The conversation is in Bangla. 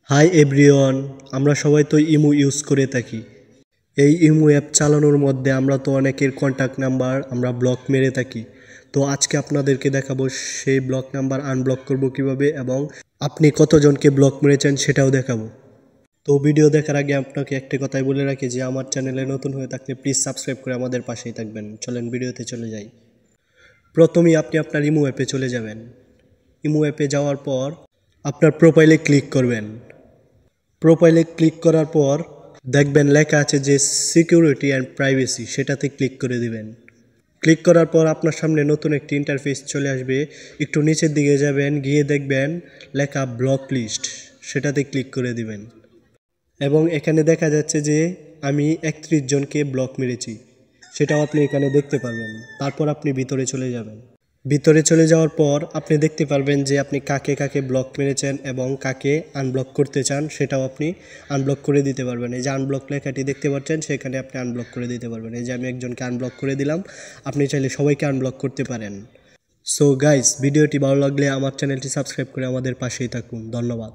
হাই এভরিওয়ান, আমরা সবাই তো ইমো ইউজ করে থাকি। এই ইমো অ্যাপ চালানোর মধ্যে আমরা তো অনেকের কন্ট্যাক্ট নাম্বার আমরা ব্লক মেরে থাকি। তো আজকে আপনাদেরকে দেখাবো সেই ব্লক নাম্বার আনব্লক করব কিভাবে এবং আপনি কতজনকে ব্লক মেরেছেন সেটাও দেখাবো। তো ভিডিও দেখার আগে আপনাকে একটা কথাই বলে রাখি যে আমার চ্যানেলে নতুন হয়ে থাকলে প্লিজ সাবস্ক্রাইব করে আমাদের পাশেই থাকবেন। চলেন ভিডিওতে চলে যাই। প্রথমেই আপনি আপনার ইমো অ্যাপে চলে যাবেন। ইমো অ্যাপে যাওয়ার পর আপনার প্রোফাইলে ক্লিক করবেন। প্রোফাইলে ক্লিক করার পর দেখবেন লেখা আছে যে সিকিউরিটি অ্যান্ড প্রাইভেসি, সেটাতে ক্লিক করে দিবেন। ক্লিক করার পর আপনার সামনে নতুন একটি ইন্টারফেস চলে আসবে। একটু নিচের দিকে যাবেন, গিয়ে দেখবেন লেখা ব্লক লিস্ট, সেটাতে ক্লিক করে দিবেন। এবং এখানে দেখা যাচ্ছে যে আমি 31 জনকে ব্লক মেরেছি, সেটাও আপনি এখানে দেখতে পারবেন। তারপর আপনি ভিতরে চলে যাবেন। ভিতরে চলে যাওয়ার পর আপনি দেখতে পারবেন যে আপনি কাকে কাকে ব্লক মেরেছেন এবং কাকে আনব্লক করতে চান, সেটাও আপনি আনব্লক করে দিতে পারবেন। এই যে আনব্লক লেখাটি দেখতে পাচ্ছেন, সেখানে আপনি আনব্লক করে দিতে পারবেন। এই যে আমি একজনকে আনব্লক করে দিলাম, আপনি চাইলে সবাইকে আনব্লক করতে পারেন। সো গাইস, ভিডিওটি ভালো লাগলে আমার চ্যানেলটি সাবস্ক্রাইব করে আমাদের পাশেই থাকুন। ধন্যবাদ।